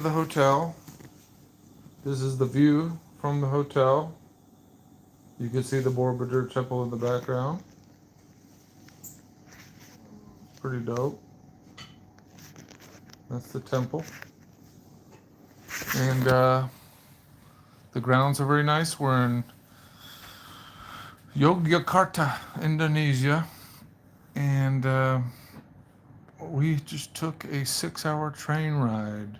The hotel. This is the view from the hotel. You can see the Borobudur Temple in the background. Pretty dope. That's the temple. And the grounds are very nice. We're in Yogyakarta, Indonesia. And we just took a 6-hour train ride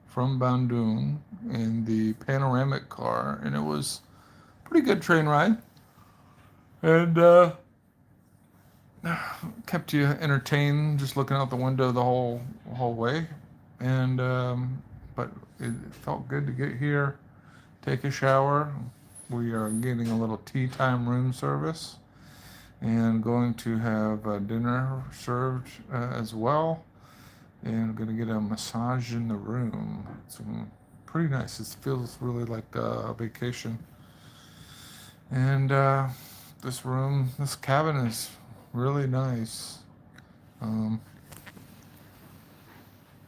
from Bandung in the panoramic car. And it was a pretty good train ride. And kept you entertained just looking out the window the whole way. And but it felt good to get here, take a shower. We are getting a little tea time room service and going to have dinner served as well, and going to get a massage in the room. It's pretty nice. It feels really like a vacation. And this cabin is really nice.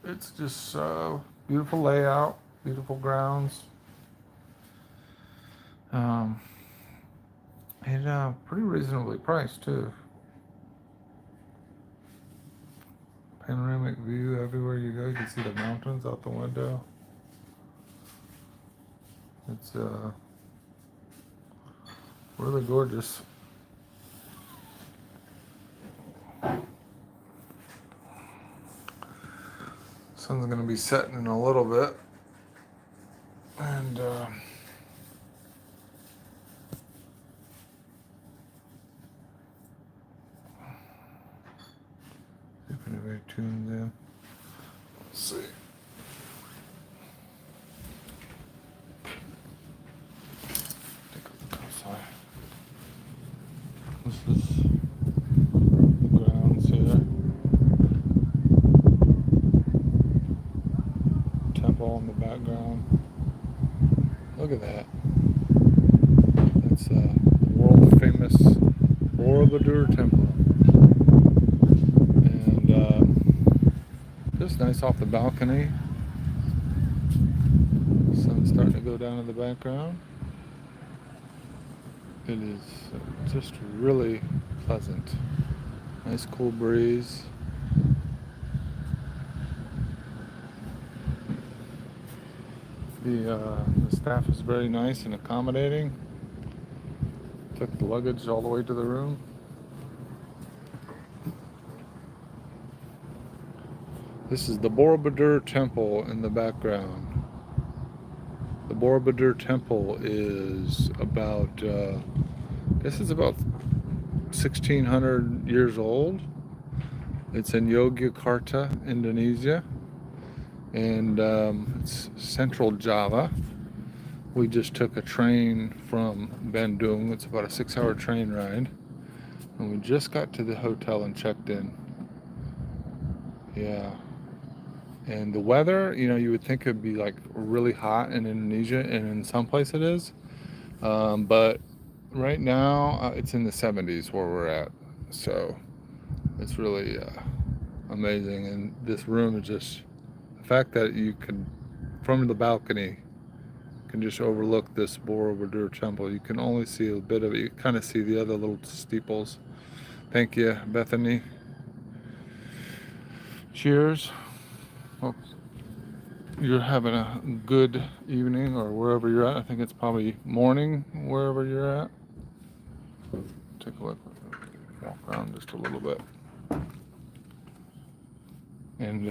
It's just beautiful layout, beautiful grounds, and pretty reasonably priced too. Panoramic view everywhere you go. You can see the mountains out the window. It's really gorgeous. Sun's going to be setting in a little bit, and if anybody tunes in, let's see. Take a look outside. This is the grounds here. Temple in the background. Look at that. That's a world famous Borobudur Temple. And just nice off the balcony. Sun's starting to go down in the background. It is just really pleasant. Nice cool breeze. The staff is very nice and accommodating. Took the luggage all the way to the room. This is the Borobudur Temple in the background. The Borobudur Temple is about, this is about 1,600 years old. It's in Yogyakarta, Indonesia. And it's central Java. We just took a train from Bandung. It's about a 6-hour train ride. And we just got to the hotel and checked in. Yeah. And the weather, you would think it'd be like really hot in Indonesia, and in some place it is. But right now it's in the 70s where we're at. So it's really amazing. And this room is just, the fact that you can, from the balcony, can just overlook this Borobudur Temple. You can only see a bit of it. You kind of see the other little steeples. Thank you, Bethany. Cheers. Hope you're having a good evening or wherever you're at. I think it's probably morning wherever you're at. Take a look. Walk around just a little bit. And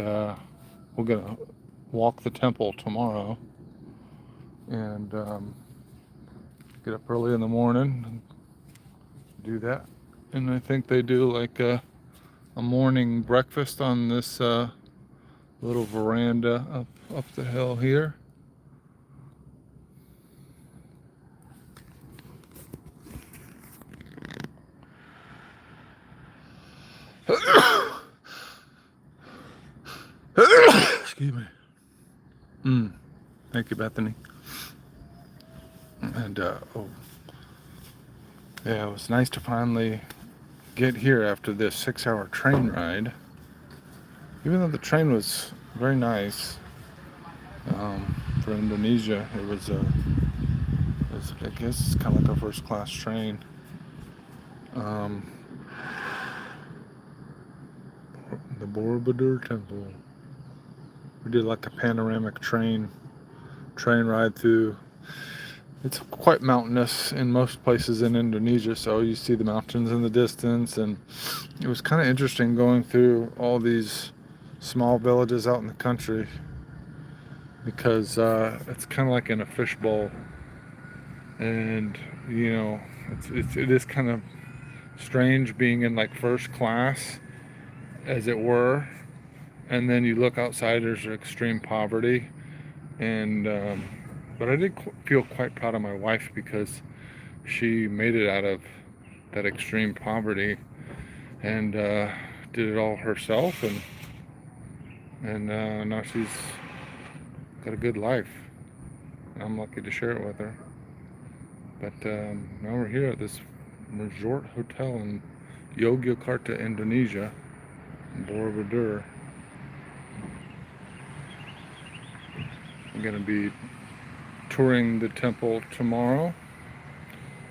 we're going to walk the temple tomorrow. And get up early in the morning and do that. And I think they do like a morning breakfast on this little veranda up the hill here. Excuse me. Thank you, Bethany. And yeah, it was nice to finally get here after this 6-hour train ride. Even though the train was very nice, For Indonesia. I guess it's kind of like a first class train. Um, the Borobudur Temple. We did like a panoramic train ride through. It's quite mountainous in most places in Indonesia, so you see the mountains in the distance, and it was kind of interesting going through all these small villages out in the country because it's kind of like in a fishbowl, and it is kind of strange being in like first class, as it were, and then you look outside, there's extreme poverty, and but I did feel quite proud of my wife because she made it out of that extreme poverty and did it all herself, and now she's got a good life. I'm lucky to share it with her. But now we're here at this resort hotel in Yogyakarta, Indonesia, Borobudur. I'm going to be touring the temple tomorrow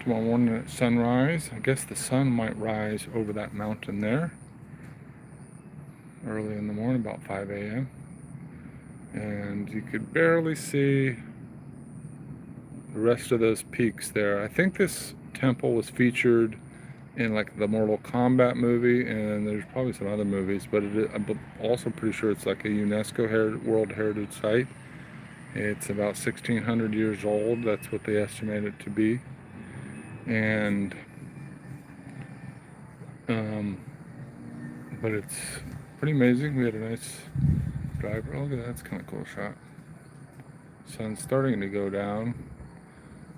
morning at sunrise. I guess the sun might rise over that mountain there early in the morning, about 5 a.m. And you could barely see the rest of those peaks there. I think this temple was featured in like the Mortal Kombat movie, and there's probably some other movies, but I'm also pretty sure it's like a UNESCO World Heritage Site. It's about 1,600 years old. That's what they estimate it to be. And but it's pretty amazing. We had a nice drive. Oh, look at that. That's kind of cool shot. Sun's starting to go down,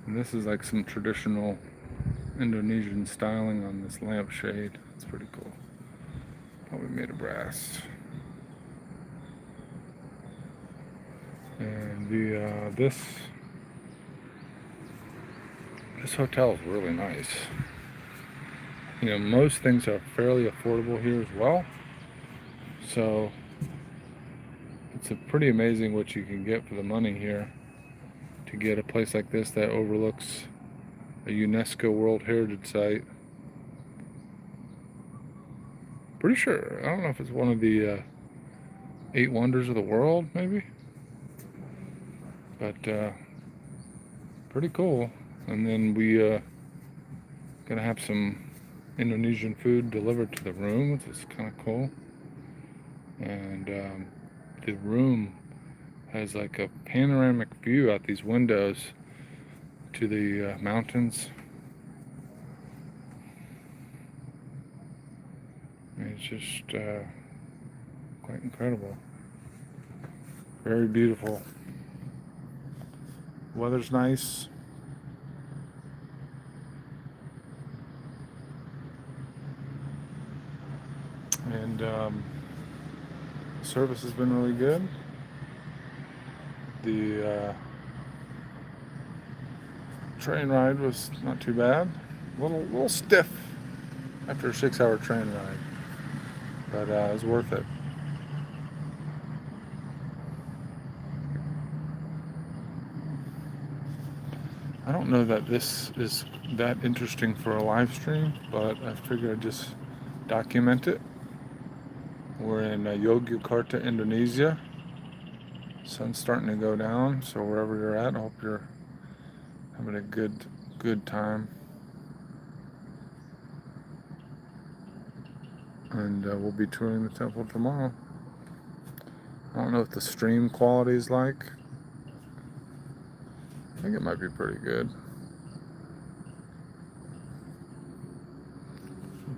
and this is like some traditional Indonesian styling on this lampshade. It's pretty cool. Probably made of brass. And this hotel is really nice. Most things are fairly affordable here as well. So it's pretty amazing what you can get for the money here to get a place like this that overlooks a UNESCO World Heritage Site. Pretty sure, I don't know if it's one of the 8 wonders of the world, maybe. But pretty cool. And then we gonna have some Indonesian food delivered to the room, which is kind of cool. And the room has like a panoramic view out these windows to the mountains. And it's just quite incredible. Very beautiful. Weather's nice. And service has been really good. The train ride was not too bad. A little stiff after a 6-hour train ride, but it was worth it. I don't know that this is that interesting for a live stream, but I figured I'd just document it. We're in Yogyakarta, Indonesia. Sun's starting to go down, so wherever you're at, I hope you're having a good time. And we'll be touring the temple tomorrow. I don't know what the stream quality is like. I think it might be pretty good.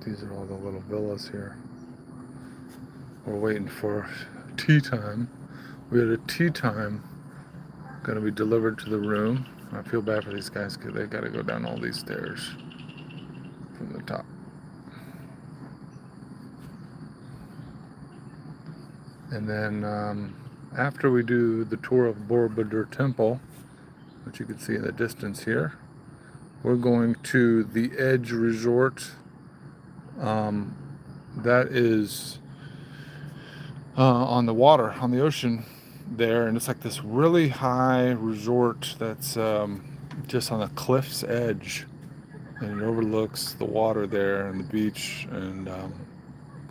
These are all the little villas here. We're waiting for tea time. We had a tea time going to be delivered to the room. I feel bad for these guys because they've got to go down all these stairs from the top. And then after we do the tour of Borobudur Temple, which you can see in the distance here, we're going to the Edge Resort. That is on the water, on the ocean, there, and it's like this really high resort that's just on the cliff's edge, and it overlooks the water there and the beach, and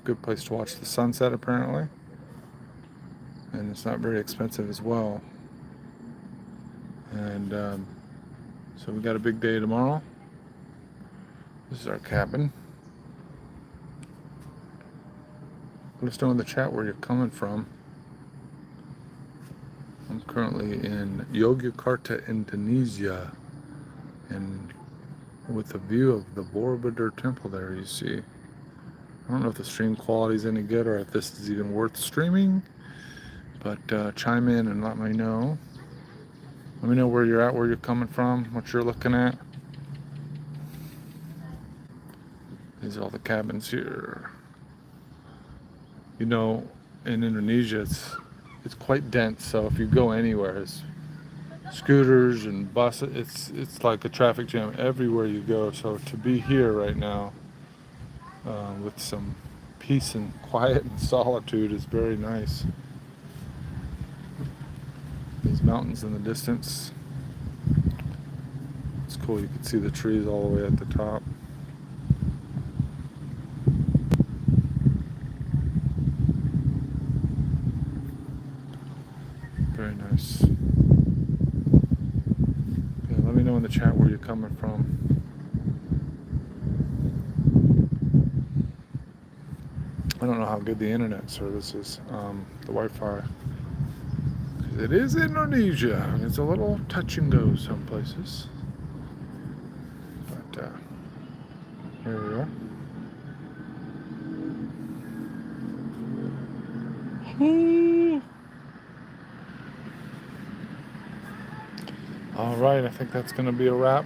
good place to watch the sunset apparently, and it's not very expensive as well. And so we got a big day tomorrow. This is our cabin. Let us know in the chat where you're coming from. I'm currently in Yogyakarta, Indonesia, and with a view of the Borobudur temple there, you see. I don't know if the stream quality is any good or if this is even worth streaming, but chime in and let me know. Let me know where you're at, where you're coming from, what you're looking at. These are all the cabins here. You know, in Indonesia, it's quite dense, so if you go anywhere, it's scooters and buses, it's like a traffic jam everywhere you go. So to be here right now with some peace and quiet and solitude is very nice. These mountains in the distance, it's cool. You can see the trees all the way at the top. Very nice. Yeah, let me know in the chat where you're coming from. I don't know how good the internet service is, the Wi-Fi. It is Indonesia. It's a little touch and go some places. But here we are. All right, I think that's going to be a wrap.